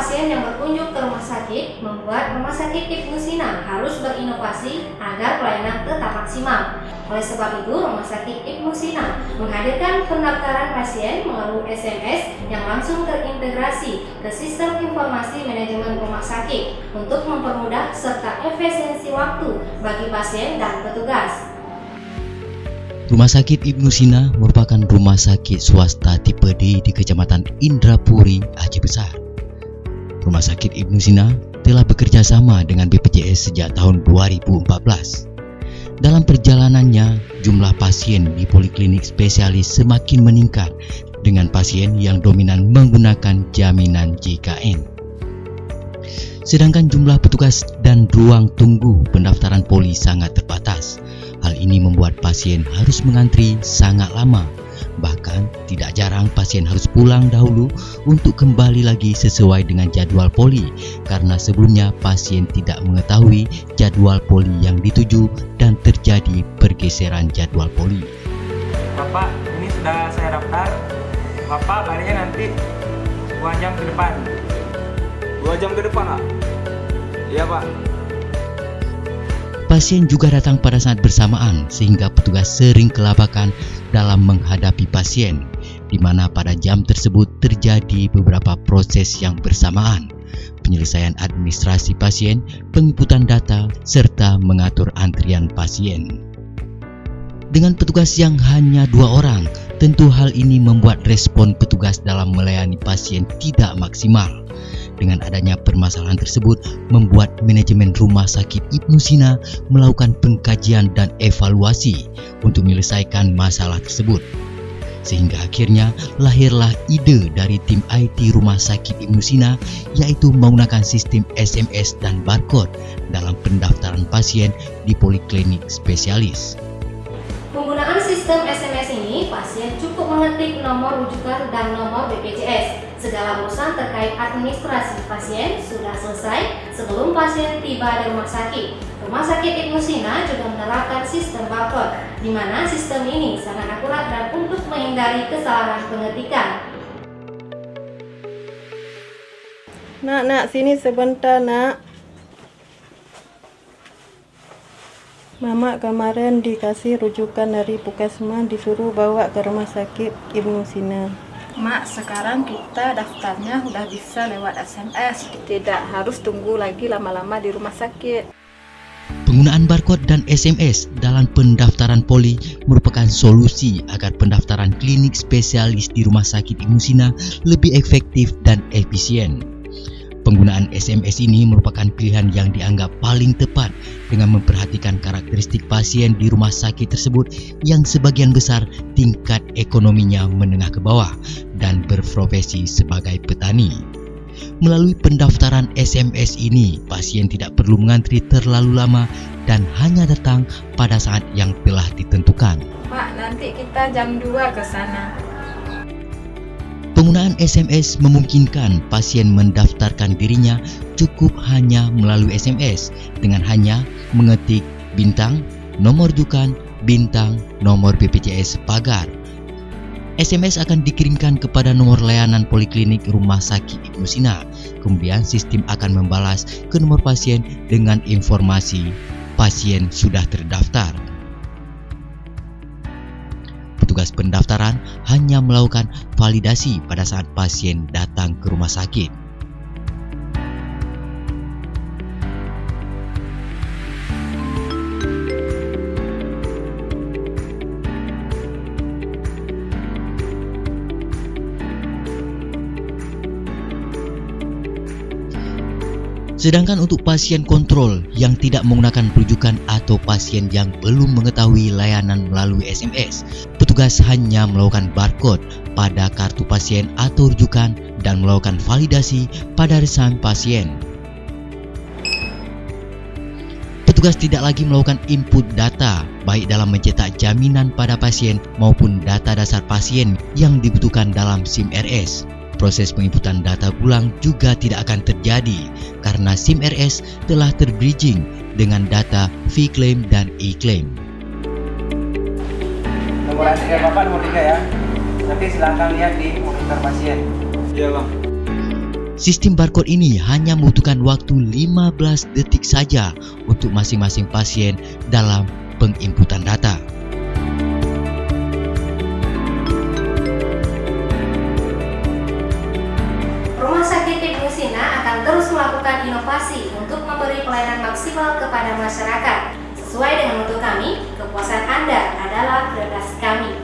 pasien yang berkunjung ke rumah sakit membuat Rumah Sakit Ibnu Sina harus berinovasi agar pelayanan tetap maksimal. Oleh sebab itu, Rumah Sakit Ibnu Sina menghadirkan pendaftaran pasien melalui SMS yang langsung terintegrasi ke sistem informasi manajemen rumah sakit untuk mempermudah serta efisiensi waktu bagi pasien dan petugas. Rumah Sakit Ibnu Sina merupakan rumah sakit swasta tipe D di Kecamatan Indrapuri, Aceh Besar. Rumah Sakit Ibnu Sina telah bekerja sama dengan BPJS sejak tahun 2014. Dalam perjalanannya, jumlah pasien di poliklinik spesialis semakin meningkat dengan pasien yang dominan menggunakan jaminan JKN. Sedangkan jumlah petugas dan ruang tunggu pendaftaran poli sangat terbatas. Hal ini membuat pasien harus mengantri sangat lama. Bahkan tidak jarang pasien harus pulang dahulu untuk kembali lagi sesuai dengan jadwal poli karena sebelumnya pasien tidak mengetahui jadwal poli yang dituju dan terjadi pergeseran jadwal poli. Bapak, ini sudah saya daftar. Bapak baliknya nanti 2 jam ke depan. 2 jam ke depan, Pak? Iya, Pak. Pasien juga datang pada saat bersamaan sehingga petugas sering kelabakan dalam menghadapi pasien, di mana pada jam tersebut terjadi beberapa proses yang bersamaan, penyelesaian administrasi pasien, penginputan data, serta mengatur antrian pasien. Dengan petugas yang hanya 2 orang, tentu hal ini membuat respon petugas dalam melayani pasien tidak maksimal. Dengan adanya permasalahan tersebut, membuat manajemen Rumah Sakit Ibnu Sina melakukan pengkajian dan evaluasi untuk menyelesaikan masalah tersebut. Sehingga akhirnya lahirlah ide dari tim IT Rumah Sakit Ibnu Sina, yaitu menggunakan sistem SMS dan barcode dalam pendaftaran pasien di poliklinik spesialis. Penggunaan sistem SMS ini, pasien cukup mengetik nomor rujukan dan nomor BPJS. Segala urusan terkait administrasi pasien sudah selesai sebelum pasien tiba di rumah sakit. Rumah Sakit Ibnu Sina juga menerapkan sistem barcode, di mana sistem ini sangat akurat dan untuk menghindari kesalahan pengetikan. Nak, sini sebentar, nak. Mama kemarin dikasih rujukan dari Puskesmas, disuruh bawa ke Rumah Sakit Ibnu Sina. Mak, sekarang kita daftarnya udah bisa lewat SMS. Tidak harus tunggu lagi lama-lama di rumah sakit. Penggunaan barcode dan SMS dalam pendaftaran poli merupakan solusi agar pendaftaran klinik spesialis di Rumah Sakit Ibnu Sina lebih efektif dan efisien. Penggunaan SMS ini merupakan pilihan yang dianggap paling tepat dengan memperhatikan karakteristik pasien di rumah sakit tersebut yang sebagian besar tingkat ekonominya menengah ke bawah dan berprofesi sebagai petani. Melalui pendaftaran SMS ini, pasien tidak perlu mengantri terlalu lama dan hanya datang pada saat yang telah ditentukan. Pak, nanti kita jam 2 ke sana. Penggunaan SMS memungkinkan pasien mendaftarkan dirinya cukup hanya melalui SMS dengan hanya mengetik bintang, nomor rujukan, bintang, nomor BPJS pagar. SMS akan dikirimkan kepada nomor layanan poliklinik Rumah Sakit Ibnu Sina. Kemudian sistem akan membalas ke nomor pasien dengan informasi pasien sudah terdaftar. Petugas pendaftaran hanya melakukan validasi pada saat pasien datang ke rumah sakit. Sedangkan untuk pasien kontrol yang tidak menggunakan rujukan atau pasien yang belum mengetahui layanan melalui SMS, petugas hanya melakukan barcode pada kartu pasien atau rujukan dan melakukan validasi pada resan pasien. Petugas tidak lagi melakukan input data, baik dalam mencetak jaminan pada pasien maupun data dasar pasien yang dibutuhkan dalam SIM RS. Proses penginputan data ulang juga tidak akan terjadi karena SIM RS telah terbridging dengan data V-claim dan E-claim. Nomor antrian Bapak nomor 3 ya. Nanti silahkan lihat di monitor pasien. Iya, Bang. Sistem barcode ini hanya membutuhkan waktu 15 detik saja untuk masing-masing pasien dalam penginputan data. Rumah Sakit Ibnu Sina akan terus melakukan inovasi untuk memberi pelayanan maksimal kepada masyarakat. Sesuai dengan mutu kami, kepuasan Anda adalah prioritas kami.